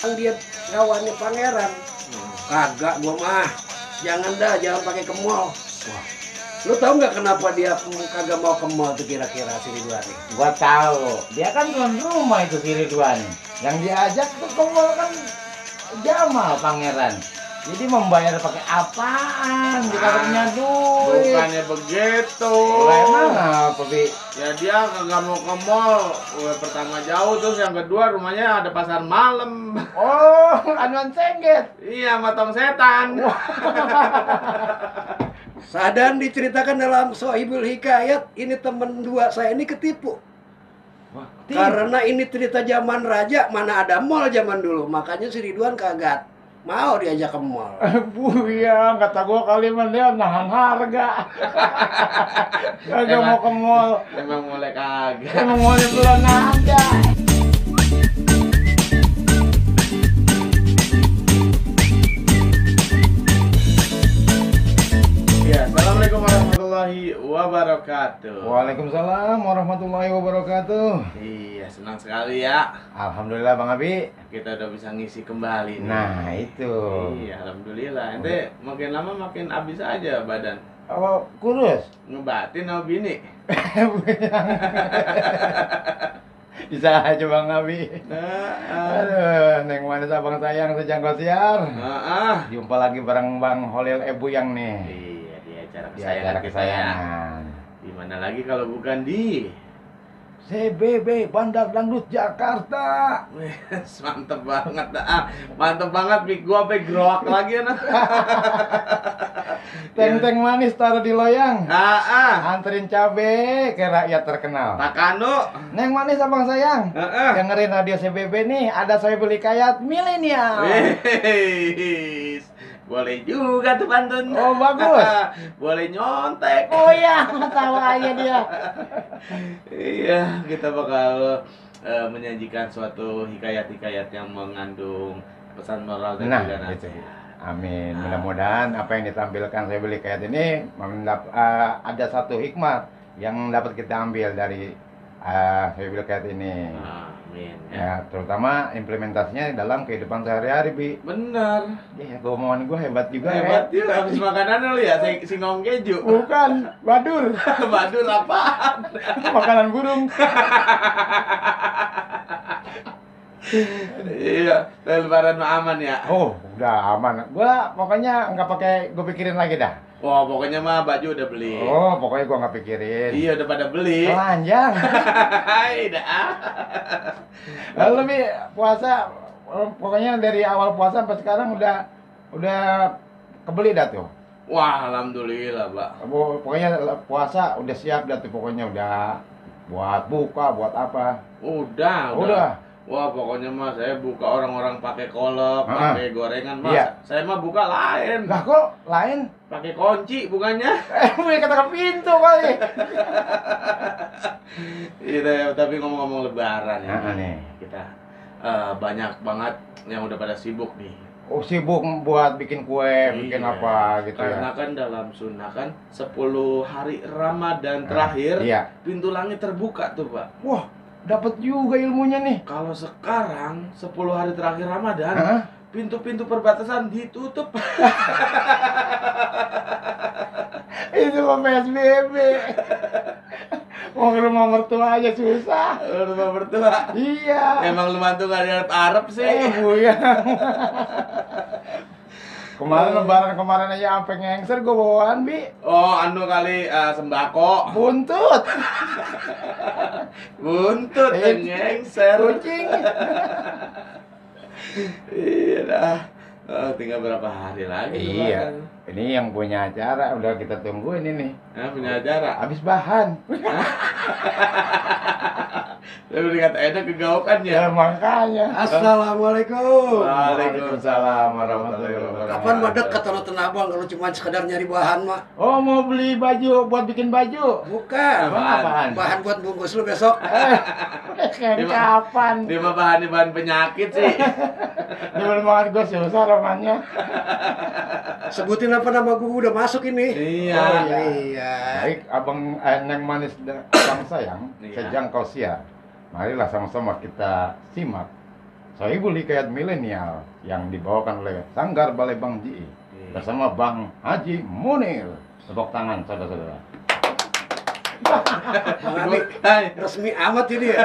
dia kawannya pangeran. Kagak gua mah. Jangan pakai ke mall. Wah. Lu tahu nggak kenapa dia kagak mau ke mall tuh kira-kira si Ridwan nih? Gua tahu. Dia kan tuan rumah itu si Ridwan. Yang diajak ke mall kan Jamal pangeran. Jadi membayar pakai apaan? Dia kagak punya duit. Bukannya begitu. Emang apa, Bi? Ya dia kagak mau ke mall. Pertama jauh, terus yang kedua rumahnya ada pasar malam. Oh, anuan sengget. Iya, matang setan. Sadan diceritakan dalam Sohibul Hikayat, ini temen dua saya ini ketipu. Wah, Karena ini cerita zaman raja, mana ada mall zaman dulu. Makanya si Ridwan kagak mau diajak ke mall. Buya, kata gua kali mah dia nahan harga. Kagak mau ke mall. Emang mulai kagak. Emang mallnya belum ada. Ya, assalamualaikum warahmatullahi wabarakatuh. Waalaikumsalam warahmatullahi wabarakatuh. Iya, senang sekali ya. Alhamdulillah Bang Abi. Kita udah bisa ngisi kembali nih. Nah, itu. Iya, alhamdulillah. Ente makin lama makin habis aja badan. Oh, kurus. Ngebatin sama bini. Bisa aja Bang Abi. Aduh, Neng manis abang sayang sejangkau siar. Jumpa lagi bareng Bang Holil Ebuyang nih. Iya, di acara Di kesayangan acara kita ya. kesayangan. Di mana lagi kalau bukan di CBB Bandar Dangdut Jakarta. Wih, mantep banget dah. Mantep banget, Mik. Gua sampai groak lagi anak. Teng-teng manis taruh di loyang. Ah. Anterin cabe ke rakyat terkenal. Takano. Neng manis abang sayang. Dengerin radio CBB nih, ada saya beli kayat milenial. Wih. Boleh juga tuh pantun. Oh, bagus. Boleh nyontek. Oh ya, tahu aja dia. Iya, kita bakal menyajikan suatu hikayat-hikayat yang mengandung pesan moral dan Nah, juga gitu. nasihat. Amin. Mudah-mudahan apa yang ditampilkan saya beli kayat ini ada satu hikmah yang dapat kita ambil dari saya beli kayat ini. Amin. Ya, terutama implementasinya dalam kehidupan sehari-hari, Bi. Benar. Ya, omongan gue hebat juga Hebat ya. juga habis makanan lu ya, singkong keju. Bukan, badur. Badul apaan? Makanan burung. Iya, lebaran mah aman ya. Oh, udah aman. Gua pokoknya nggak pakai gue pikirin lagi dah. Wah, pokoknya mah baju udah beli. Oh, pokoknya gua nggak pikirin. Iya, udah pada beli. Telanjang. Hai, dah. Lalu Bi, puasa pokoknya dari awal puasa sampai sekarang udah kebeli dah tuh. Wah, alhamdulillah, Pak. Pokoknya puasa udah siap dah tuh, pokoknya udah buat buka, buat apa. Udah. Wah, pokoknya mah saya buka orang-orang pakai kolak, pakai gorengan mas. Iya. Saya mah buka lain. Lah kok lain? Pakai kunci bukannya? Punya kata pintu kali. Iya, tapi ngomong-ngomong lebaran ya. Nih. Kita banyak banget yang udah pada sibuk nih. Oh, sibuk buat bikin kue, bikin apa gitu Karena ya. kan dalam sunnah kan 10 hari Ramadan terakhir iya. pintu langit terbuka tuh, Pak. Wah, dapat juga ilmunya nih. Kalau sekarang 10 hari terakhir Ramadan pintu-pintu perbatasan ditutup. Itu mah PSBB. Mau ke rumah mertua aja susah. Rumah mertua. Iya. Emang lu mantu gak diarep-arep sih. Buyang. Kemarin lebaran kemarin aja sampai ngengser gue bawaan, Bi. Oh, anu kali sembako. Buntut. Buntut ngengser. Kucing. Iya dah. Tinggal berapa hari lagi Iya. lebaran. Ini yang punya acara udah kita tungguin ini. Punya acara. Habis bahan. Tapi dikata enak kegaukan Ya ya. makanya. Assalamualaikum. Waalaikumsalam warahmatullahi wabarakatuh. Kapan mah deket kalau tenabang kalau cuma sekedar nyari bahan mah? Oh, mau beli baju buat bikin baju. Bukan. Apaan? Bahan buat bungkus lu besok. Kayak kapan? Dia mah bahan penyakit sih. Demen banget gue susah romannya. Sebutin apa nama gua udah masuk ini. Iya. Oh, iya. Baik, abang Neng manis abang sayang, Iya. sejangkau siar. Marilah sama-sama kita simak Sohibul Hikayat Milenial yang dibawakan oleh Sanggar Balai Bang Ji bersama Bang Haji Munir. Tepuk tangan saudara-saudara. Bang Abi, Hai. resmi amat ini ya.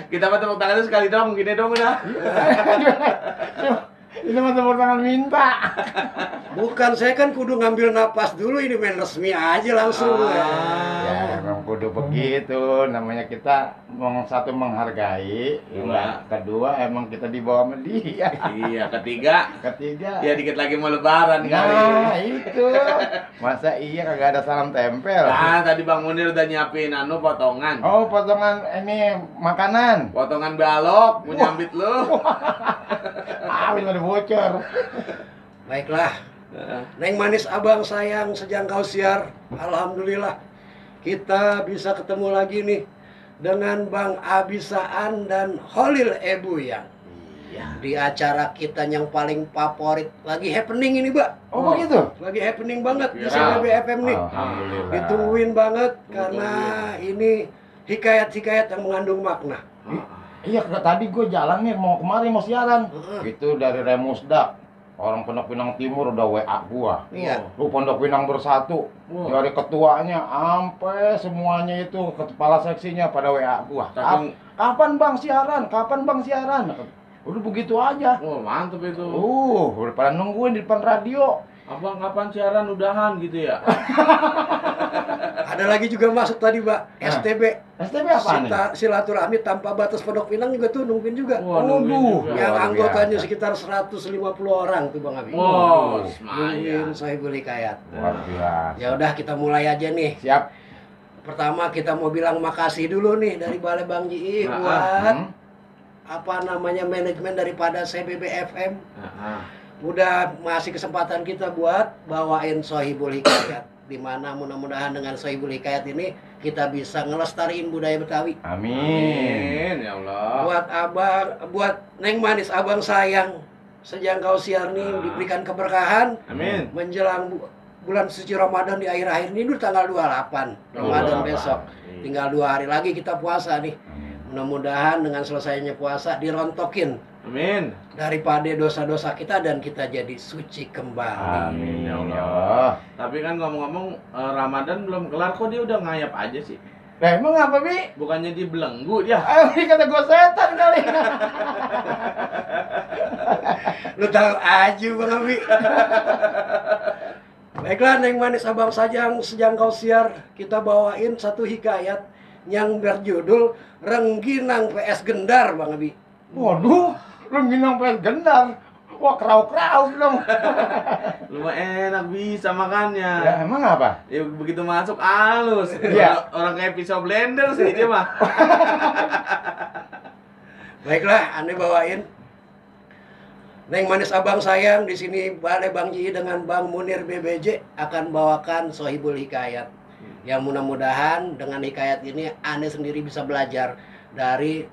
Kita mah tepuk tangannya sekali dong, gini dong udah. Ini mah tepuk tangan minta. Bukan, saya kan kudu ngambil napas dulu, ini main resmi aja langsung. Ya emang kudu begitu, namanya kita satu menghargai, kedua emang kita dibawa sama dia. Iya, ketiga. Ketiga, Ya dikit lagi mau lebaran kali. nah itu masa iya kagak ada salam tempel. Nah, tadi Bang Munir udah nyiapin potongan. Oh, potongan ini makanan. Potongan balok, mau nyambit lu. Bisa bocor. Baiklah, Neng manis abang sayang sejangkau siar, alhamdulillah kita bisa ketemu lagi nih dengan Bang Abisaan dan Holil Ebuyang. Iya. Di acara kita yang paling favorit, lagi happening ini, Mbak. Oh, begitu. Lagi happening banget di Ya. CBB FM nih. Alhamdulillah. Ditungguin banget karena ini hikayat-hikayat yang mengandung makna. Iya, tadi gue jalan nih mau kemari mau siaran. Heeh. Itu dari Remusdak. Orang Pondok Pinang Timur udah WA gua. Iya. Lu Pondok Pinang Bersatu. Wow. Dari ketuanya sampai semuanya itu kepala seksinya pada WA gua. Saking- Kapan Bang siaran? Kapan Bang siaran? Udah begitu aja. Oh, mantep itu. Udah pada nungguin di depan radio. Abang kapan siaran udahan gitu ya? Ada lagi juga masuk tadi, Mbak. STB. STB apaan nih? Silaturahmi tanpa batas Pondok Pinang juga tuh nungguin juga. Wah, nungguin juga. Yang luar anggotanya biasa. sekitar 150 orang tuh, Bang Abi. Wow, Nungguin semuanya. Sohibul Hikayat. Luar biasa. Ya udah, kita mulai aja nih. Siap. Pertama kita mau bilang makasih dulu nih dari Balai Bang Ji Nah, buat Hmm. apa namanya manajemen daripada CBB FM Nah, udah ngasih kesempatan kita buat bawain Sohibul Hikayat, di mana mudah-mudahan dengan Sohibul Hikayat ini kita bisa ngelestariin budaya Betawi. Amin. ya Allah. Buat abang, buat Neng Manis abang sayang sejangkau siar nih diberikan keberkahan Amin. menjelang bulan suci Ramadan di akhir-akhir ini, dulu tanggal 28 Ramadan 28. besok. Tinggal 2 hari lagi kita puasa nih. Amin. Mudah-mudahan dengan selesainya puasa dirontokin Amin. daripada dosa-dosa kita dan kita jadi suci kembali. Amin ya Ya Allah. Tapi kan ngomong-ngomong Ramadan belum kelar kok dia udah ngayap aja sih. Emang apa, Bi? Bukannya dibelenggu dia. Ini kata gue setan kali. Lu tahu aja Bang Abi. Baiklah Neng Manis abang sajang sejangkau siar, kita bawain satu hikayat yang berjudul Rengginang PS Gendar Bang Abi. Waduh, lu minum pes gendar. Wah, krauk-krauk dong. Lu mah enak bisa makannya. Ya, emang apa? Ya begitu masuk halus. Iya. Orang kayak pisau blender sih dia mah. Baiklah, Ane bawain. Neng Manis abang sayang, di sini Balai Bang Ji dengan Bang Munir BBJ akan bawakan Sohibul Hikayat. Yang mudah-mudahan dengan hikayat ini Ane sendiri bisa belajar dari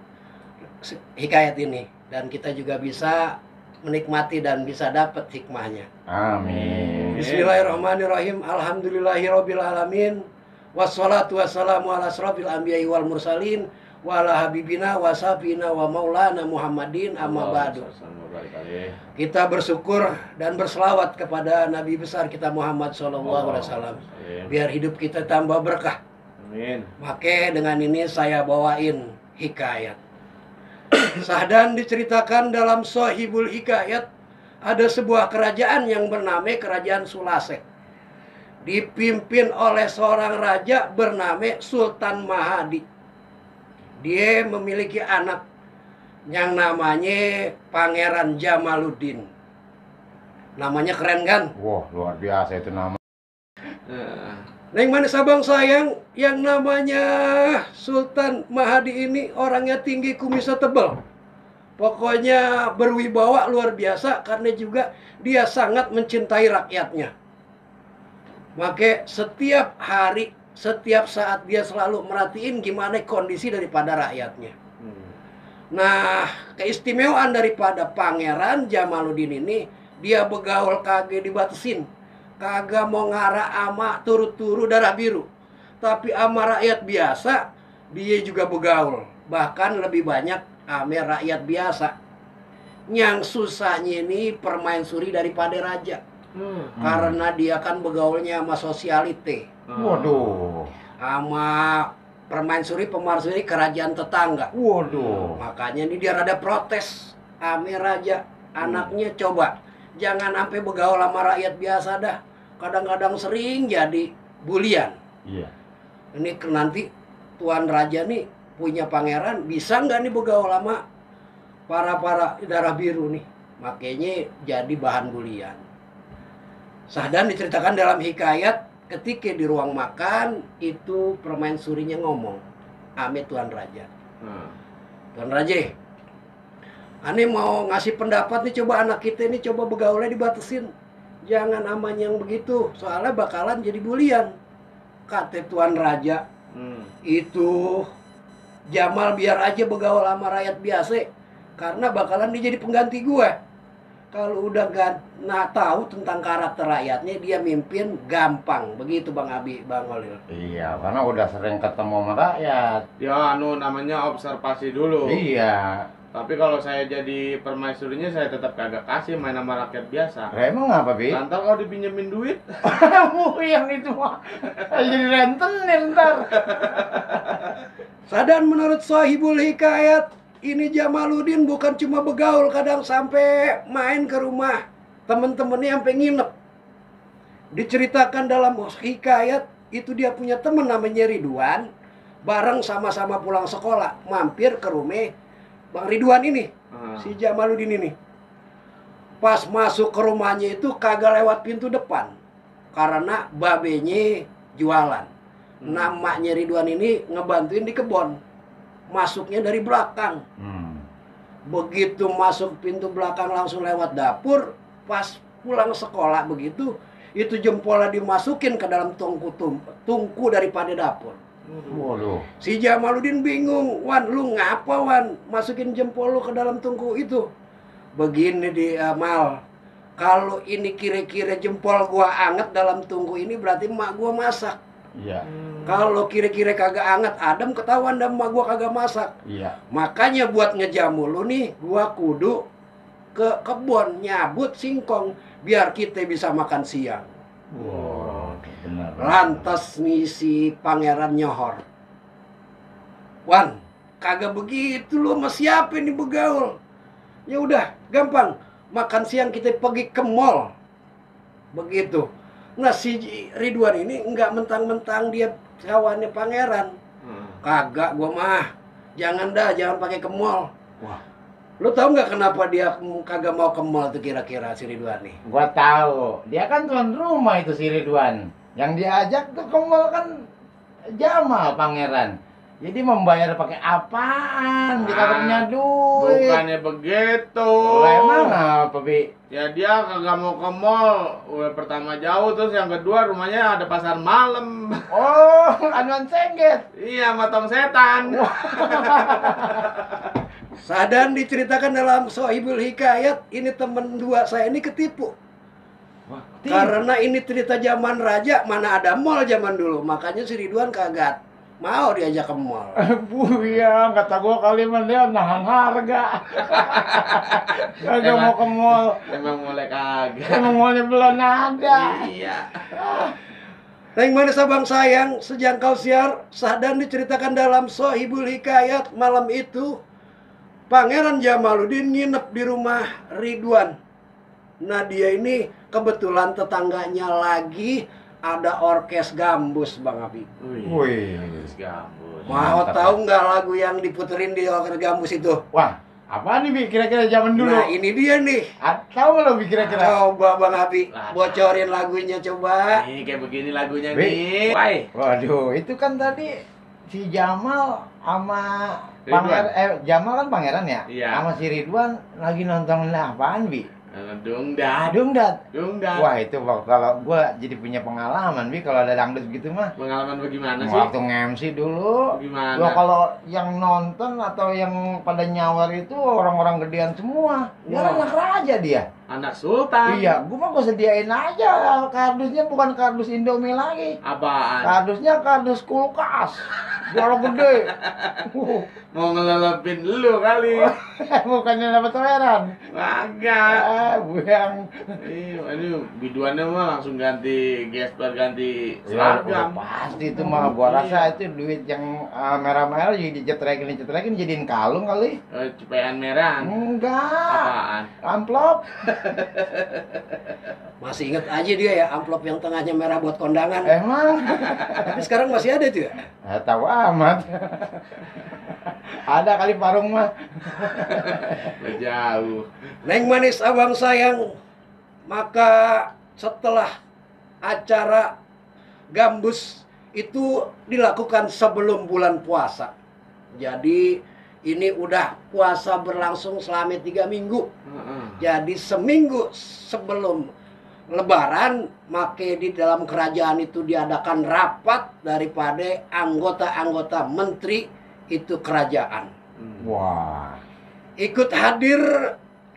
hikayat ini dan kita juga bisa menikmati dan bisa dapat hikmahnya. Amin. Bismillahirrahmanirrahim. Alhamdulillahirabbil alamin. Wassalatu wassalamu ala asrofil anbiya'i wal mursalin wa ala habibina wa safina wa maulana Muhammadin amma ba'du. Kita bersyukur dan berselawat kepada Nabi besar kita Muhammad sallallahu alaihi wasallam. Biar hidup kita tambah berkah. Amin. Maka dengan ini saya bawain hikayat. Sahdan diceritakan dalam Sohibul Hikayat, ada sebuah kerajaan yang bernama Kerajaan Sulasek. Dipimpin oleh seorang raja bernama Sultan Mahadi. Dia memiliki anak yang namanya Pangeran Jamaluddin. Namanya keren kan? Wah, luar biasa itu nama. Neng Manis abang sayang, yang namanya Sultan Mahadi ini orangnya tinggi, kumisnya tebal. Pokoknya berwibawa luar biasa karena juga dia sangat mencintai rakyatnya. Maka setiap hari, setiap saat dia selalu merhatiin gimana kondisi daripada rakyatnya. Nah, keistimewaan daripada Pangeran Jamaluddin ini, dia begaul kagak dibatesin. Kagak mau ngara ama turu-turu darah biru. Tapi ama rakyat biasa, dia juga begaul. Bahkan lebih banyak ame rakyat biasa. Yang susahnya ini permaisuri daripada raja. Karena dia kan begaulnya sama sosialite. Waduh. Sama permaisuri pemarsuri kerajaan tetangga. Waduh. Makanya ini dia rada protes. Ame raja, anaknya coba jangan sampai begaul sama rakyat biasa dah. Kadang-kadang sering jadi bulian. Iya. Ini nanti tuan raja nih punya pangeran, bisa nggak nih begaul sama para darah biru nih? Makanya jadi bahan bulian. Sahdan diceritakan dalam hikayat ketika di ruang makan itu permaisurinya ngomong, ame tuan raja. Tuan raja, ane mau ngasih pendapat nih, coba anak kita ini coba begaulnya dibatasin. Jangan aman yang begitu, soalnya bakalan jadi bulian. Kata tuan raja, itu Jamal biar aja begaul sama rakyat biasa, karena bakalan dia jadi pengganti gue. Kalau udah gak tahu tentang karakter rakyatnya, dia mimpin gampang. Begitu Bang Abi, Bang Olil. Iya, karena udah sering ketemu sama rakyat. Ya namanya observasi dulu. Iya. Tapi kalau saya jadi permaisurinya, saya tetap kagak kasih main sama rakyat biasa. Lah emang apa, Bi? Lantar kalau dipinjemin duit. Yang itu mah jadi rentenir ntar. Sadan menurut Sohibul Hikayat, ini Jamaluddin bukan cuma begaul, kadang sampai main ke rumah temen-temennya sampai nginep. Diceritakan dalam hikayat, itu dia punya temen namanya Ridwan, bareng sama-sama pulang sekolah, mampir ke rumah Bang Ridwan ini, si Jamaluddin ini. Pas masuk ke rumahnya itu kagak lewat pintu depan, karena babenya jualan. Namanya Ridwan ini ngebantuin di kebon. Masuknya dari belakang. Begitu masuk pintu belakang langsung lewat dapur. Pas pulang sekolah begitu, itu jempolnya dimasukin ke dalam tungku daripada dapur. Waduh. Si Jamaluddin bingung, Wan, lu ngapa Wan masukin jempol lu ke dalam tungku itu? Begini di Amal, kalau ini kira-kira jempol gua anget dalam tungku ini berarti emak gua masak. Iya. Kalau kira-kira kagak anget, Adam ketahuan dan emak gua kagak masak. Iya. Makanya buat ngejamu lu nih, gua kudu ke kebun nyabut singkong biar kita bisa makan siang. Wow, benar. Lantas nih si pangeran nyohor, Wan, kagak begitu lu sama siapa nih begaul? Ya udah, gampang. Makan siang kita pergi ke mall. Begitu. Nah si Ridwan ini nggak mentang-mentang dia kawannya pangeran. Kagak, gua mah. Jangan pakai ke mall. Wah. Lu tahu nggak kenapa dia kagak mau ke mall tuh kira-kira si Ridwan nih? Gua tahu. Dia kan tuan rumah itu si Ridwan. Yang diajak tuh ke mall kan Jamal pangeran. Jadi membayar pakai apaan? Kita punya duit. Bukannya begitu. Lah emang apa, Bi? Ya dia kagak mau ke mall. Udah pertama jauh, terus yang kedua rumahnya ada pasar malam. Oh, anuan sengget. Iya, matong setan. Sadan diceritakan dalam Sohibul Hikayat, ini temen dua saya ini ketipu. Wah, Karena ini cerita zaman raja, mana ada mall zaman dulu. Makanya si Ridwan kagak mau diajak ke mall. Buya, kata gua kali mah dia nahan harga. Kagak mau ke mall. Emang mulai kagak. Emang mallnya belum ada. Iya. Neng manis abang sayang, sejangkau siar, Sahdan diceritakan dalam Sohibul Hikayat, malam itu Pangeran Jamaluddin nginep di rumah Ridwan. Nah dia ini kebetulan tetangganya lagi ada orkes gambus Bang Abi. Wih, Gambus. Mau tahu nggak lagu yang diputerin di orkes gambus itu? Wah, apa nih Bi kira-kira zaman dulu? Nah ini dia nih. Tahu nggak lo Bi kira-kira? Coba Bang Abi bocorin lagunya coba. Nih kayak begini lagunya Bi. nih. Wai. Waduh, itu kan tadi si Jamal sama Ridwan. Jamal kan pangeran ya? Iya. Sama si Ridwan lagi nonton apaan, Bi? Dungdat. Dungdat. Wah, itu kalau gua jadi punya pengalaman, Bi, kalau ada dangdut gitu mah. Pengalaman bagaimana sih? Waktu nge-MC dulu. Gimana? Gua kalau yang nonton atau yang pada nyawar itu orang-orang gedean semua. Dia Wah. anak raja dia. Anak sultan. Iya, gua sediain aja kardusnya, bukan kardus Indomie lagi. Apaan? Kardusnya kardus kulkas. Juara gede. Mau ngelelepin lu kali. Bukannya dapat toleran. Kagak. Buyang. Ini biduannya mah langsung ganti gesper, ganti Ya, udah seragam. pasti itu mah gua rasa itu duit yang merah-merah jadi dicetrekin jadiin kalung kali. Cepean merah. Enggak. Apaan? Amplop. Masih inget aja dia ya amplop yang tengahnya merah buat kondangan. Emang Tapi sekarang masih ada itu ya. tahu amat. Ada kali parung mah. Udah jauh. Neng manis abang sayang, maka setelah acara gambus itu dilakukan sebelum bulan puasa. Jadi ini udah puasa berlangsung selama 3 minggu. Heeh. Jadi seminggu sebelum Lebaran, make di dalam kerajaan itu diadakan rapat daripada anggota-anggota menteri itu kerajaan. Wah. Ikut hadir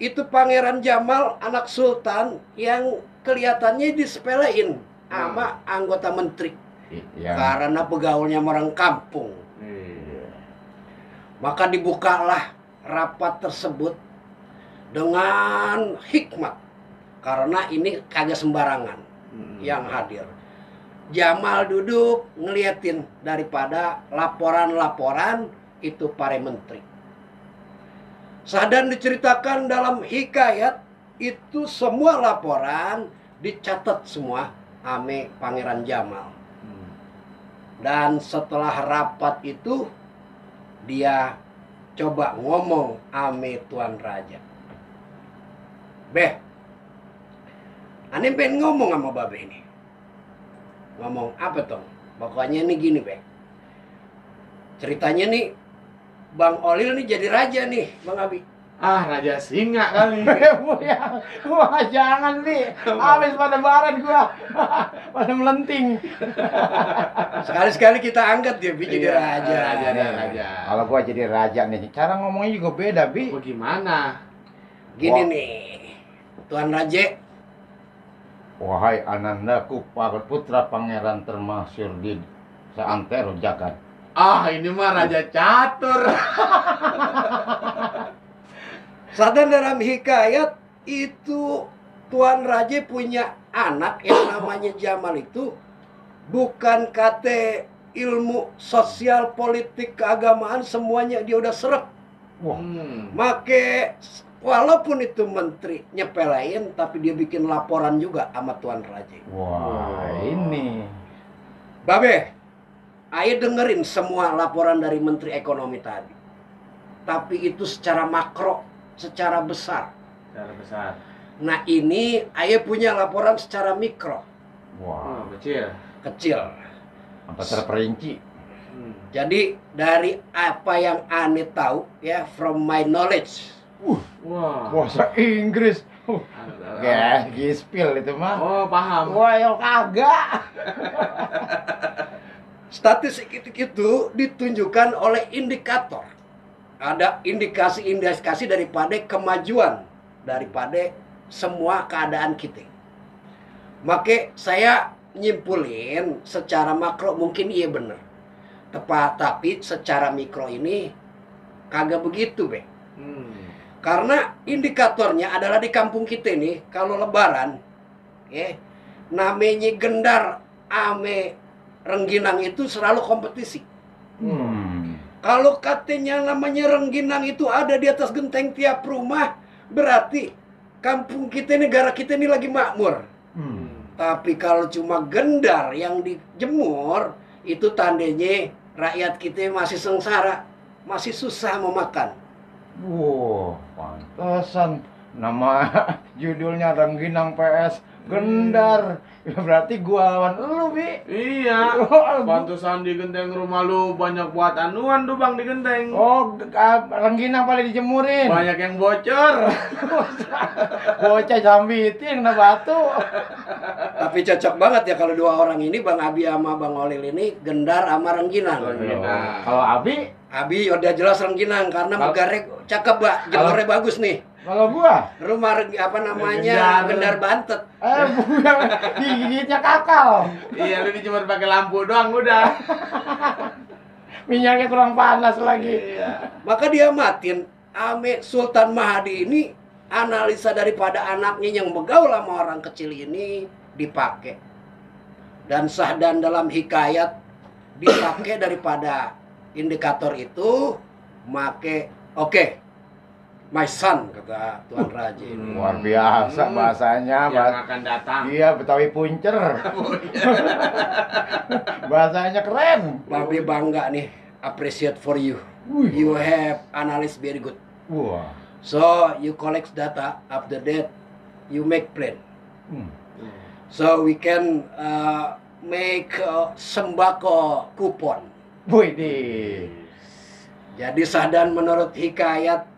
itu Pangeran Jamal, anak sultan yang kelihatannya disepelein sama anggota menteri Yang karena pegaulnya orang kampung. Iya. Maka dibukalah rapat tersebut dengan hikmat. Karena ini kagak sembarangan yang hadir. Jamal duduk ngeliatin daripada laporan-laporan itu para menteri. Sadan diceritakan dalam hikayat itu semua laporan dicatat semua ame Pangeran Jamal. Dan setelah rapat itu dia coba ngomong ame Tuan Raja. Beh, Ane pengen ngomong sama Babe ini. Ngomong apa Tong? Pokoknya ini gini Beh. Ceritanya nih Bang Olil nih jadi raja nih Bang Abi. Ah, Raja Singa kali. Buyang. Wah, jangan, Bi. Habis pada baran gua. Pada melenting. Sekali-sekali kita angkat dia Bi jadi Iya, raja. raja dan raja. Kalau gua jadi raja nih, cara ngomongnya juga beda, Bi. Bagaimana? Gini Wah. nih. Tuan Raja, Wahai anandaku, putra pangeran termasyhur di seantero jagat. Ah, ini mah Raja Catur. Sadan dalam hikayat itu Tuan Raja punya anak yang namanya Jamal itu bukan kate ilmu sosial, politik, keagamaan semuanya dia udah seret. Wah, Make walaupun itu menteri nyepelain tapi dia bikin laporan juga sama Tuan Raja. wah, ini. Babe, ayo dengerin semua laporan dari Menteri Ekonomi tadi. Tapi itu secara makro, secara besar. Secara besar. Nah ini ayo punya laporan secara mikro, Wah, Oh, kecil. kecil. apa terperinci? Jadi dari apa yang Ane tahu ya, from my knowledge. Wah. Bahasa Inggris. Ya. Gispil itu mah. Oh, paham. Wah, ya kagak. Statistik itu ditunjukkan oleh indikator. Ada indikasi-indikasi daripada kemajuan daripada semua keadaan kita. Maka saya nyimpulin secara makro mungkin iya bener. Tepat, tapi secara mikro ini kagak begitu, Be. Karena indikatornya adalah di kampung kita nih, kalau lebaran, ya, namanya gendar ame rengginang itu selalu kompetisi. Kalau katanya namanya rengginang itu ada di atas genteng tiap rumah, berarti kampung kita, negara kita ini lagi makmur. Tapi kalau cuma gendar yang dijemur, itu tandanya rakyat kita masih sengsara, masih susah mau makan. Wah, pantesan nama judulnya Rengginang PS Gendar. Ya, berarti gua lawan lu, Bi. Iya. Pantesan di genteng rumah lu banyak buat anuan tuh Bang di genteng. Oh, rengginang pada dijemurin. Banyak yang bocor. Bocah jambitin kena batu. Tapi cocok banget ya kalau dua orang ini, Bang Abi sama Bang Olil ini gendar sama rengginang. Rengginang. Kalau Abi, Abi udah jelas rengginang karena megarek cakep, Mbak. Jemurnya bagus nih. kalau gua, Rumah apa namanya? Gendar Bantet. bukan digigitnya kakal. Iya, lu cuma pakai lampu doang udah. Minyaknya kurang panas lagi. Iya. Maka dia matiin ame Sultan Mahdi ini, analisa daripada anaknya yang begaul sama orang kecil ini dipakai. Dan Sahdan dalam hikayat dipakai daripada indikator itu make oke. My son, kata Tuan Raja ini. Luar biasa bahasanya, Yang akan datang. Iya, Betawi puncer. Bahasanya keren. Babe bangga nih, appreciate for you. Wih. You have analysis very good. Wah. So you collect data, after that you make plan. Hmm. So we can make sembako kupon. Wih deh. Jadi Sahdan menurut hikayat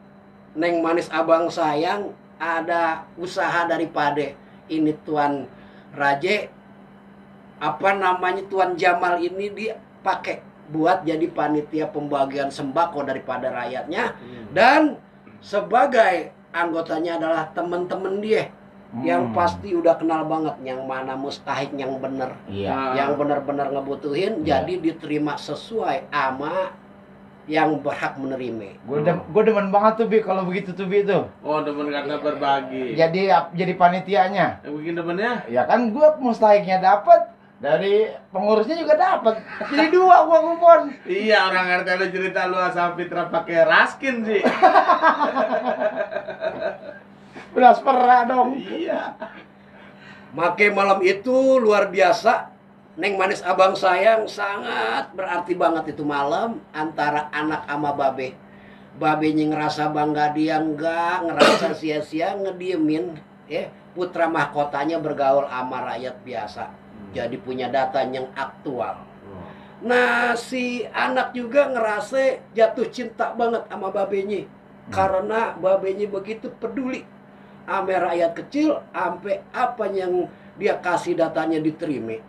Neng Manis Abang Sayang ada usaha daripada ini Tuan Raja, apa namanya, Tuan Jamal ini dipakai buat jadi panitia pembagian sembako daripada rakyatnya, dan sebagai anggotanya adalah teman-teman dia yang pasti udah kenal banget yang mana mustahik yang bener, Iya. yang benar-benar ngebutuhin, Iya. jadi diterima sesuai ama yang berhak menerima. Gue demen banget tuh Bi kalau begitu tuh Bi tuh. Oh, demen karena berbagi. Jadi panitianya. Yang bikin demennya? Ya kan gue mustahiknya dapat, dari pengurusnya juga dapat. Jadi dua gua kupon. Iya, orang RT lu cerita lu asal Fitra pakai raskin sih. Beras perak dong. Iya. Make malam itu luar biasa. Neng Manis Abang Sayang sangat berarti banget itu malam antara anak sama babe. Babenya ngerasa bangga, dia enggak ngerasa sia-sia, ngediemin ya putra mahkotanya bergaul sama rakyat biasa. Jadi punya data yang aktual. Nah, si anak juga ngerasa jatuh cinta banget sama babenya. Karena babenya begitu peduli sama rakyat kecil, sampai apa yang dia kasih datanya diterima.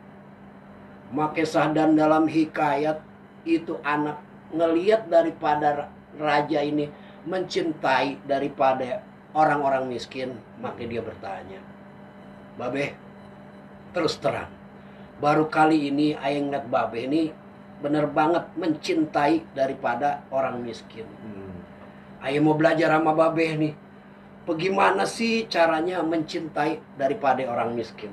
Make Sahdan dalam hikayat itu anak ngeliat daripada raja ini mencintai daripada orang-orang miskin, maka dia bertanya, Babe, terus terang, baru kali ini ayang ngeliat Babe ini bener banget mencintai daripada orang miskin. Ayah mau belajar sama Babe nih, bagaimana sih caranya mencintai daripada orang miskin.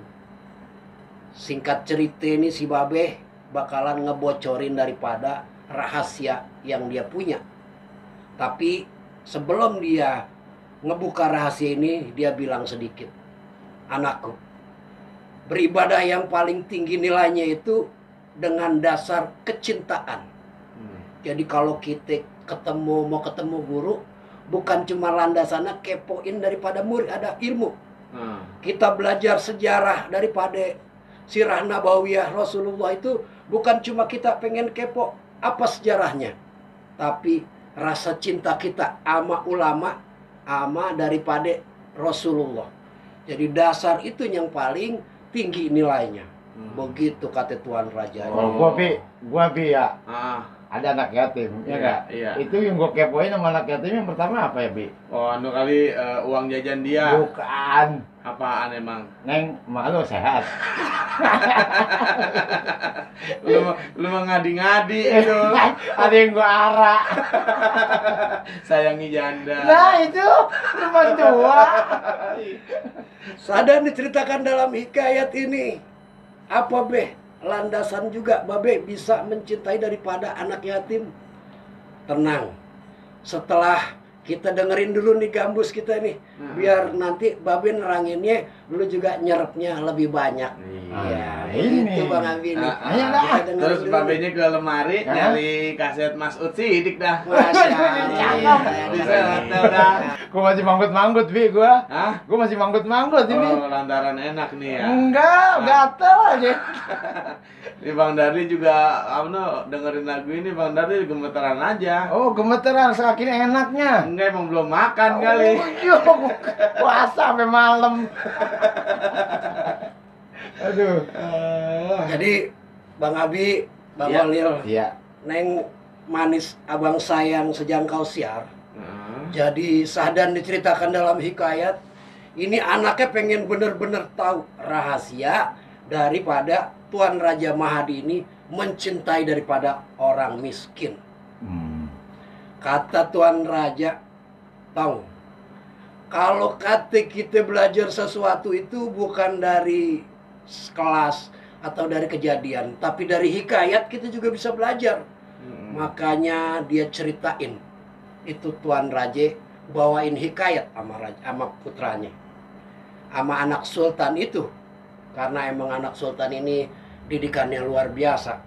Singkat cerita ini si Babe bakalan ngebocorin daripada rahasia yang dia punya. Tapi sebelum dia ngebuka rahasia ini, dia bilang sedikit, anakku, beribadah yang paling tinggi nilainya itu dengan dasar kecintaan. Jadi kalau kita mau ketemu guru, bukan cuma landasannya kepoin daripada murid, ada ilmu. Kita belajar sejarah daripada Sirah Nabawiyah Rasulullah itu bukan cuma kita pengen kepo apa sejarahnya, tapi rasa cinta kita ama ulama, ama daripada Rasulullah. Jadi dasar itu yang paling tinggi nilainya. Begitu kata Tuan Raja. Oh, gua Bi ya. Ada anak yatim, ya enggak? Iya. Itu yang gua kepoin sama anak yatim yang pertama apa ya, Bi? Oh, anu kali uang jajan dia. Bukan. Apaan emang? Neng, malu sehat. Lu mah ngadi-ngadi itu. Ada yang gua arak. Sayangi janda. Nah, itu teman tua. Sahdan diceritakan dalam hikayat ini. Apa Be? Landasan juga Babe bisa mencintai daripada anak yatim. Tenang. Setelah kita dengerin dulu nih gambus kita nih, biar nanti Babe neranginnya lu juga nyerapnya lebih banyak. Iya, ini. itu Bang Abi nih. Ayo dah. Kita dengerin Terus dulu. babenya ke lemari nyari kaset Mas Ut Sidik dah. Masya Cakep. Allah. Bisa hotel dah. Gua masih manggut-manggut, Bi, gua. Hah? Gua masih manggut-manggut ini. Oh, lantaran enak nih ya. Enggak, gatel aja. Ini Bang Dardi juga dengerin lagu ini Bang Dardi gemeteran aja. Oh, gemeteran saking enaknya. Enggak, emang belum makan kali. Iya, puasa sampai malam. Aduh. Jadi Bang Abi, Bang Iya. Walil, Iya. Neng Manis Abang Sayang sejangkau siar. Nah, Jadi Sahdan diceritakan dalam hikayat, ini anaknya pengen bener-bener tahu rahasia daripada Tuan Raja Mahdi ini mencintai daripada orang miskin. Hmm. Kata Tuan Raja, tahu, kalau kata kita belajar sesuatu itu bukan dari kelas atau dari kejadian, tapi dari hikayat kita juga bisa belajar. Makanya dia ceritain, itu Tuan Raja bawain hikayat sama putranya, sama anak sultan itu. Karena emang anak sultan ini didikannya luar biasa.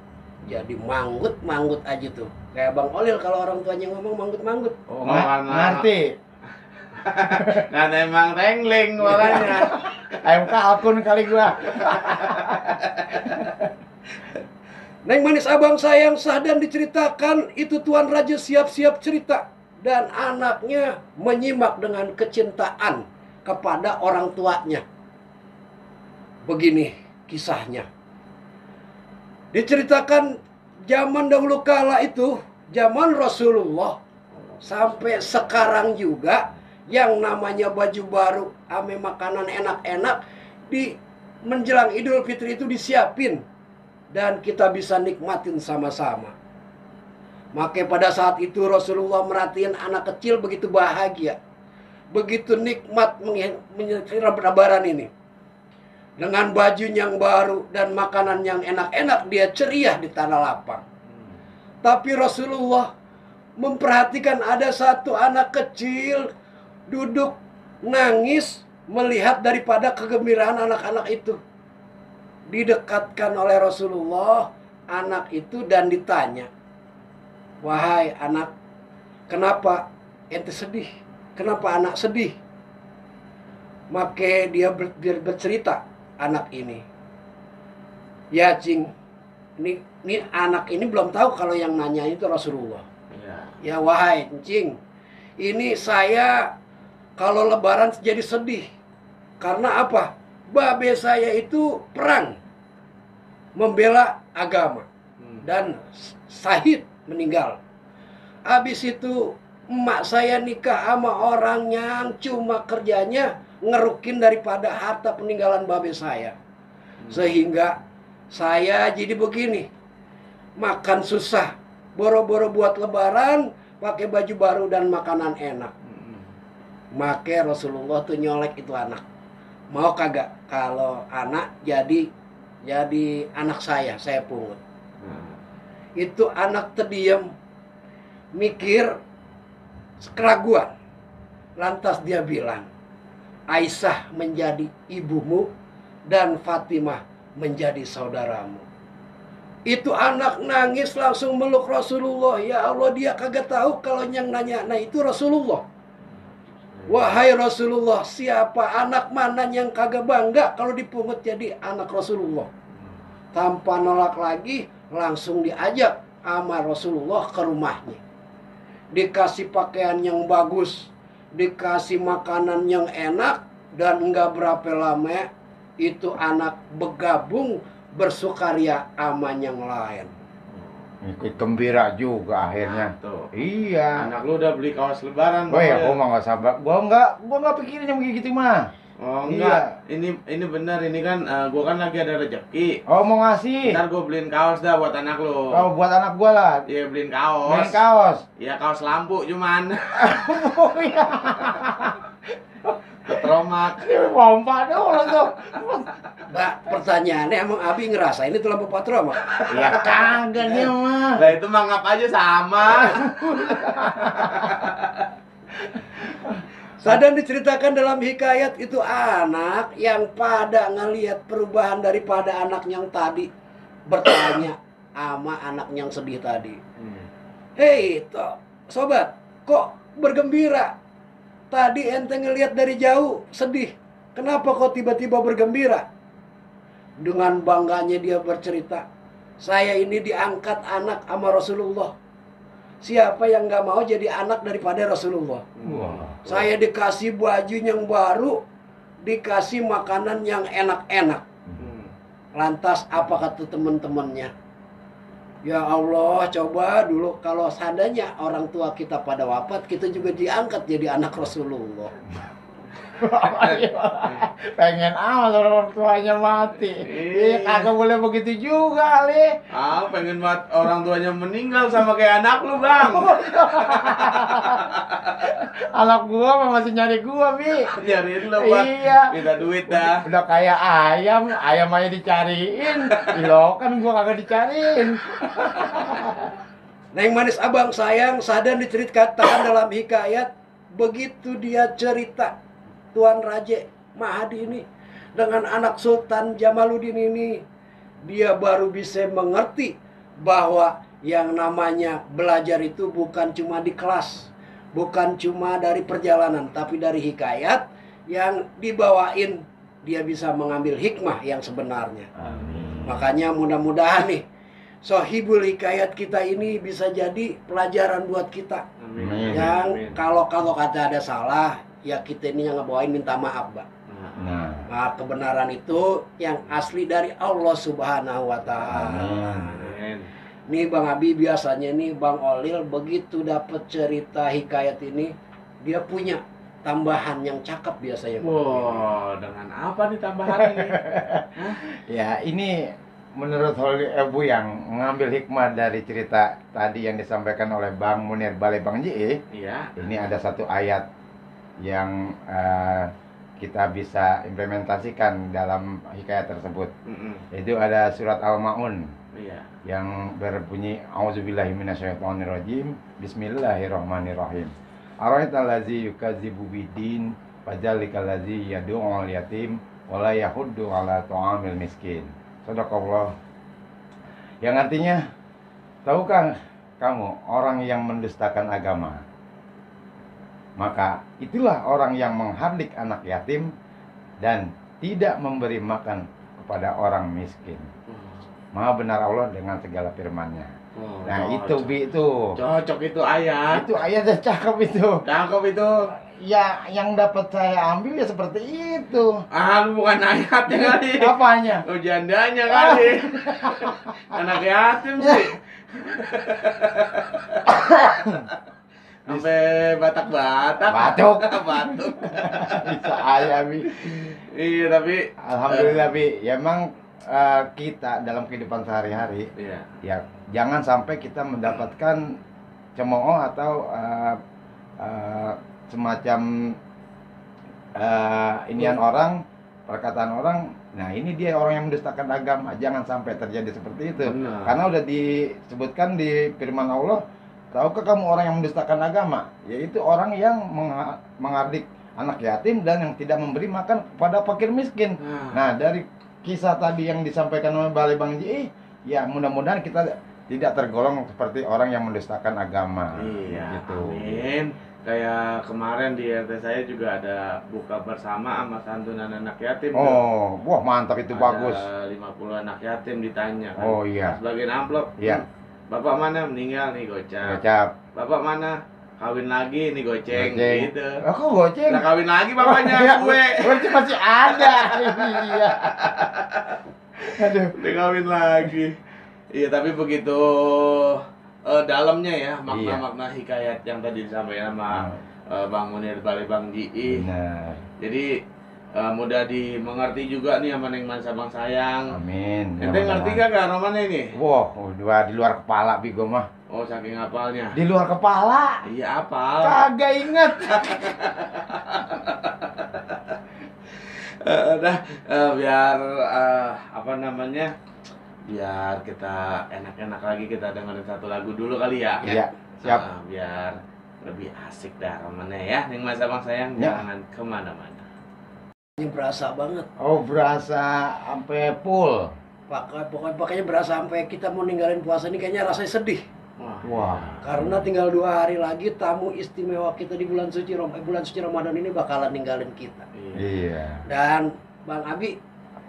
Jadi manggut aja tuh. Kayak Bang Olil kalau orang tuanya ngomong manggut. Oh, karena Ngerti. karena emang rengling warnanya. MK akun kali gua. Neng manis abang sayang Sahdan diceritakan itu Tuan Raja siap-siap cerita. Dan anaknya menyimak dengan kecintaan kepada orang tuanya. Begini kisahnya. Diceritakan zaman dahulu kala itu, zaman Rasulullah, sampai sekarang juga, yang namanya baju baru, ame makanan enak-enak, di menjelang Idul Fitri itu disiapin. Dan kita bisa nikmatin sama-sama. Maka pada saat itu Rasulullah merhatiin anak kecil begitu bahagia. Begitu nikmat lebaran ini. Dengan baju yang baru dan makanan yang enak-enak, dia ceria di tanah lapang. Tapi Rasulullah memperhatikan ada satu anak kecil duduk nangis melihat daripada kegembiraan anak-anak itu. Didekatkan oleh Rasulullah anak itu dan ditanya, "Wahai anak, kenapa ente sedih? Kenapa anak sedih?" Maka dia bercerita, anak ini, "Ya cing, ini anak ini belum tahu kalau yang nanya itu Rasulullah. Ya wahai cing, ini saya kalau lebaran jadi sedih. Karena apa? Babe saya itu perang membela agama dan syahid meninggal. Habis itu emak saya nikah sama orang yang cuma kerjanya ngerukin daripada harta peninggalan babe saya. Sehingga saya jadi begini, makan susah, boro-boro buat lebaran, pakai baju baru dan makanan enak." Maka Rasulullah tuh nyolek itu anak. "Mau kagak kalau anak jadi anak saya pungut." Itu anak terdiam, mikir, keraguan. Lantas dia bilang, "Aisyah menjadi ibumu dan Fatimah menjadi saudaramu." Itu anak nangis langsung meluk Rasulullah. Ya Allah, dia kagak tahu kalau yang nanya itu Rasulullah. Wahai Rasulullah, siapa anak mana yang kagak bangga kalau dipungut jadi anak Rasulullah? Tanpa nolak lagi, langsung diajak sama Rasulullah ke rumahnya. Dikasih pakaian yang bagus, dikasih makanan yang enak, dan enggak berapa lama itu anak bergabung bersukaria sama yang lain. Ikut gembira juga akhirnya. Nah, tuh. Iya. Anak lu udah beli kaos lebaran, Oh ya, Bang. gua mah nggak sabar. Gua nggak pikirin yang begitu mah. Oh Iya. enggak, ini benar, ini kan gua kan lagi ada rezeki. Oh, mau ngasih. Ntar gua beliin kaos dah buat anak lu. Oh, buat anak gua lah. Iya, beliin kaos. Main kaos. Iya, kaos lampu cuman. Oh iya. Ketromak. Pompa dulu tuh. Mbak, pertanyaannya emang Abi ngerasain itu lampu patroma? Ya kagak dia mah. Lah itu mah ngap aja sama. Sadan diceritakan dalam hikayat itu anak yang pada ngelihat perubahan daripada anak yang tadi, bertanya sama anak yang sedih tadi. "Hei, sobat, kok bergembira? Tadi ente ngelihat dari jauh sedih. Kenapa kok tiba-tiba bergembira?" Dengan bangganya dia bercerita, "Saya ini diangkat anak sama Rasulullah. Siapa yang gak mau jadi anak daripada Rasulullah? Saya dikasih baju yang baru, dikasih makanan yang enak-enak." Lantas apa kata teman-temannya? "Ya Allah, coba dulu kalau seandainya orang tua kita pada wafat, kita juga diangkat jadi anak Rasulullah." Pengen amat orang tuanya mati. Iya, kagak boleh begitu juga, Ali. Pengen banget orang tuanya meninggal sama kayak anak lu, Bang. Anak gua mah masih nyari gua, Bi. Nyariin lu, Bang. Iya. Minta duit dah. Udah kayak ayam aja dicariin. Lo kan gua kagak dicariin. Neng manis abang sayang sadar diceritakan dalam hikayat begitu dia cerita Tuan Raja Mahadi ini dengan anak Sultan Jamaluddin ini, dia baru bisa mengerti bahwa yang namanya belajar itu bukan cuma di kelas, bukan cuma dari perjalanan, tapi dari hikayat yang dibawain dia bisa mengambil hikmah yang sebenarnya. Amin. Makanya mudah-mudahan nih Sohibul Hikayat kita ini bisa jadi pelajaran buat kita. Amin. Yang kalau kata ada salah, ya kita ini yang ngebawain minta maaf, Pak. Nah, kebenaran itu yang asli dari Allah Subhanahu wa Ta'ala. Amin. Nih Bang Abi, biasanya nih Bang Olil begitu dapat cerita hikayat ini, dia punya tambahan yang cakep biasanya. Wow, dengan apa nih tambahan ini? Ya, ini menurut Holy Ebu yang mengambil hikmah dari cerita tadi yang disampaikan oleh Bang Munir Balai Bang Ji. Iya. Ini ada satu ayat yang kita bisa implementasikan dalam hikayat tersebut. Itu ada surat Al-Maun. Iya. Yang berbunyi A'udzubillahi minasyaitonirrajim. Bismillahirrahmanirrahim. Ara'aital ladzi yukadzibu biddin fadzalikal ladzi yad'ul yatim wa la yahuddu 'ala ta'amil miskin. Sadaqallah. Yang artinya, tahukah kamu orang yang mendustakan agama? Maka itulah orang yang menghardik anak yatim dan tidak memberi makan kepada orang miskin. Maha benar Allah dengan segala firman-Nya. Nah, itu Bi itu. Cocok itu ayat. Itu ayatnya cakep itu. Cakep itu. Ya, yang dapat saya ambil ya seperti itu. Lu bukan ayatnya kali. Apanya? Oh, jandanya kali. Anak yatim sih. Sampai batak-batak. Batuk. Batuk. Bisa aja, Bi. Iya, tapi Alhamdulillah, Bi. Ya emang kita dalam kehidupan sehari-hari, iya. ya jangan sampai kita mendapatkan cemooh atau semacam inian orang, perkataan orang. Nah, ini dia orang yang mendustakan agama. Jangan sampai terjadi seperti itu. Benar. Karena udah disebutkan di firman Allah, tahukah kamu orang yang mendustakan agama? Yaitu orang yang menghardik anak yatim dan yang tidak memberi makan kepada fakir miskin. Nah, dari kisah tadi yang disampaikan oleh Balai Bang Ji, ya mudah-mudahan kita tidak tergolong seperti orang yang mendustakan agama. Iya, gitu. Amin. Kayak kemarin di RT saya juga ada buka bersama sama santunan anak yatim. Oh, wah mantap itu, ada bagus. 50 anak yatim ditanya kan. Oh iya. Sebagian amplop. Iya. Bapak mana meninggal nih gocap. Gocap. Bapak mana kawin lagi nih goceng. Goceng. Gitu. Aku goceng. Udah kawin lagi bapaknya gue. Berarti masih ada. Iya. Aduh. Udah kawin lagi. Iya, tapi begitu dalamnya ya makna-makna hikayat yang tadi disampaikan sama Bang Munir Balai Bang Ji. Benar. Jadi mudah dimengerti juga nih sama Neng Mansa Bang Sayang. Amin. Ente ngerti gak romannya ini? Wah, udah di luar kepala Bigo mah. Oh, saking hafalnya. Di luar kepala. Iya, hafal. Kagak inget. Biar apa namanya? Biar kita enak-enak lagi, kita dengerin satu lagu dulu kali ya. Iya, siap. Biar lebih asik dah romannya ya. Neng Mansa Bang Sayang, Ya. jangan kemana-mana. Ini berasa banget. Oh, berasa sampai full. Pokoknya berasa sampai kita mau ninggalin puasa ini kayaknya rasanya sedih. Wah. Karena tinggal 2 hari lagi tamu istimewa kita di bulan suci Ramadan ini bakalan ninggalin kita. Iya. Dan Bang Abi,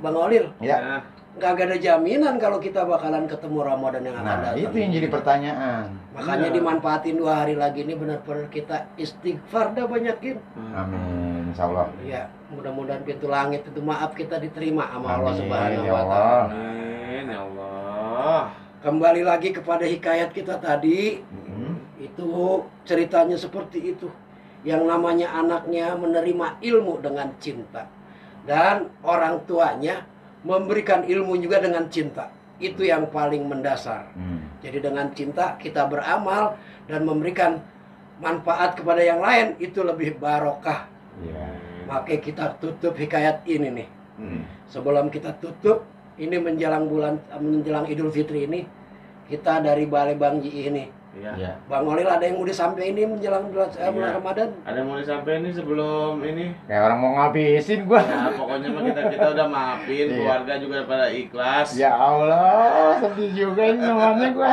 Bang Olil, Ya. nggak ada jaminan kalau kita bakalan ketemu Ramadan yang akan Nah, datang. itu yang jadi pertanyaan. Makanya Iya. dimanfaatin 2 hari lagi ini benar-benar kita istighfar dah banyakin. Amin, insya Allah. Ya, mudah-mudahan pintu langit itu maaf kita diterima sama Allah Amin, Subhanahu ya wa Allah. taala. Amin ya Allah. Kembali lagi kepada hikayat kita tadi. Itu ceritanya seperti itu. yang namanya anaknya menerima ilmu dengan cinta. Dan orang tuanya memberikan ilmu juga dengan cinta. Itu yang paling mendasar. Jadi dengan cinta kita beramal dan memberikan manfaat kepada yang lain, itu lebih barokah. Makanya kita tutup hikayat ini nih. Sebelum kita tutup, ini menjelang Idul Fitri ini, kita dari Balai Bang Ji ini. Iya. Bang Olil, ada yang mau disampaikan ini menjelang bulan Ramadan? Ada yang mau disampaikan ini sebelum ini? Kayak orang mau ngabisin gua. Ya, pokoknya mah kita udah maafin, keluarga juga pada ikhlas. Ya Allah, sedih juga ini namanya gua.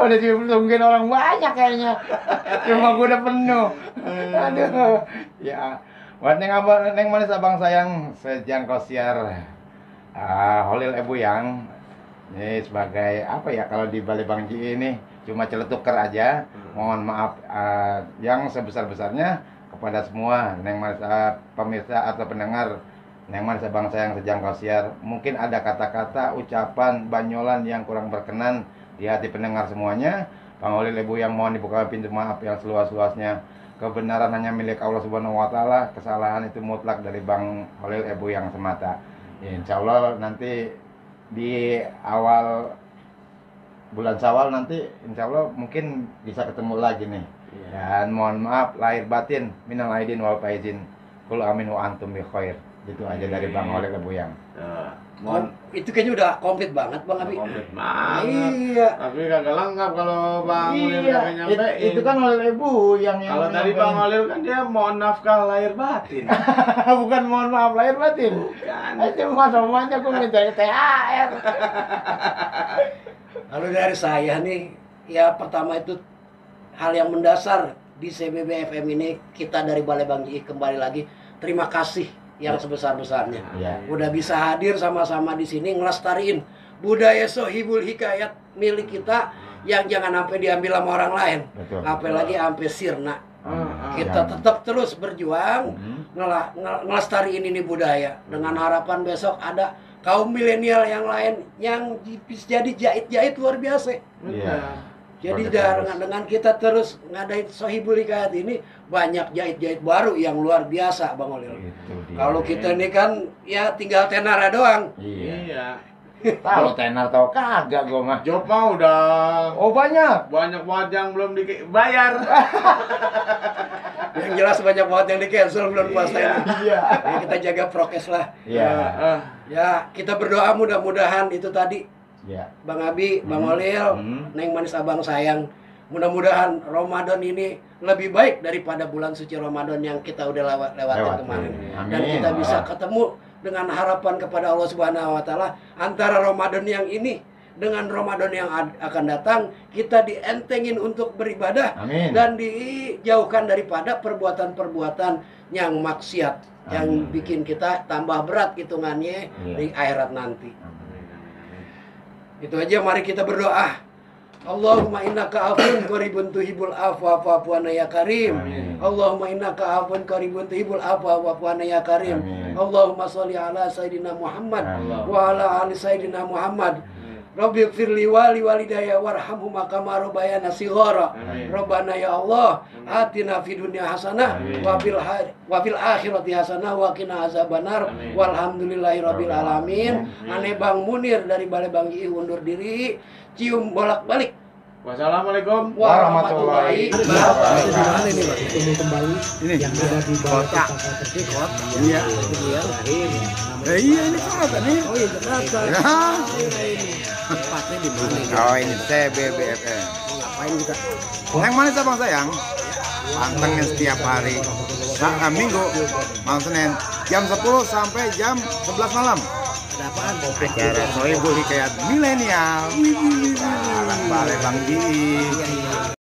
Udah ditungguin orang banyak kayaknya. Rumah gua udah penuh. Aduh. Ya. Buat neng manis abang sayang sejang kosiar. Holil Ebu yang ini sebagai apa ya, kalau di Balai Bang Ji ini cuma celetuker aja. Mohon maaf yang sebesar-besarnya kepada semua neng manis pemirsa atau pendengar neng manis abang sayang sejang kosiar. Mungkin ada kata-kata, ucapan, banyolan yang kurang berkenan di hati pendengar semuanya. Bang Holil Ebu yang mohon dibuka pintu maaf yang seluas-luasnya. Kebenaran hanya milik Allah Subhanahu wa Ta'ala, kesalahan itu mutlak dari Bang Holil Ebu yang semata. Ya, insya Allah nanti di awal bulan Syawal nanti insya Allah mungkin bisa ketemu lagi nih. Dan mohon maaf lahir batin, minal aidin wal faizin, kul amin wa antum bi khair. Itu aja dari Bang Holil Ebu yang. Itu kayaknya udah komplit banget Bang Abi. Komplit banget. Iya. Tapi kagak lengkap kalau Bang Holil kagak nyampein. Itu kan Holil Ebu yang kalau tadi Bang Holil kan dia mohon nafkah lahir batin. Bukan mohon maaf lahir batin. Bukan. Itu mah semuanya gua minta THR. Lalu dari saya nih, ya pertama itu hal yang mendasar di CBB FM ini, kita dari Balai Bang Ji kembali lagi terima kasih yang sebesar-besarnya. Udah bisa hadir sama-sama di sini ngelestariin budaya Sohibul Hikayat milik kita yang jangan sampai diambil sama orang lain. Apalagi sampai sirna. Kita tetap terus berjuang ngelestariin ini budaya dengan harapan besok ada kaum milenial yang lain yang jadi jahit-jahit luar biasa. Jadi dengan kita terus ngadain Sohibul Hikayat ini, banyak jahit-jahit baru yang luar biasa Bang Holil. Kalau kita ini kan ya tinggal tenara doang. Iya. Tahu tenar tahu kagak gua mah. Job mah udah banyak banget yang belum dibayar. Yang jelas banyak banget yang di cancel bulan puasa ini. Iya. Ya, kita jaga prokes lah. Iya. Ya kita berdoa mudah-mudahan itu tadi. Bang Abi, Bang Holil, neng manis abang sayang. Mudah-mudahan Ramadan ini lebih baik daripada bulan suci Ramadan yang kita udah lewatin kemarin. Dan kita bisa ketemu dengan harapan kepada Allah Subhanahu wa Ta'ala, antara Ramadan yang ini dengan Ramadan yang akan datang, kita dientengin untuk beribadah. Dan dijauhkan daripada perbuatan-perbuatan yang maksiat, yang bikin kita tambah berat hitungannya di akhirat nanti. Itu aja, mari kita berdoa. Allahumma innaka afun qaribun tuhibul afwa fa'fu anna ya karim. Allahumma innaka afun qaribun tuhibul afwa fa'fu anna ya karim. Allahumma sholli ala sayidina Muhammad wa ala ali sayidina Muhammad. Rabbi firli wali walidayya warhamhuma kama rabbayana shighara. Rabbana ya Allah, atina fid dunya hasanah wa fil akhirati hasanah wa qina azabannar. Walhamdulillahi rabbil alamin. Ane Bang Munir dari Balai Bang Ji undur diri. Cium bolak-balik. Wassalamualaikum warahmatullahi wabarakatuh. Gimana nih Pak? Ketemu kembali ini yang ada di kota. Di kota. Iya. Iya ini kota nih. Oh iya Jakarta. Tempatnya di mana? Oh ini CBBFM. Ngapain kita? Yang mana abang sayang? Pantengin setiap hari. Minggu, malam Senin, jam 10 sampai jam 11 malam. Ada apaan? Acara Sohibul Hikayat milenial. Bareng Balai Bang Ji.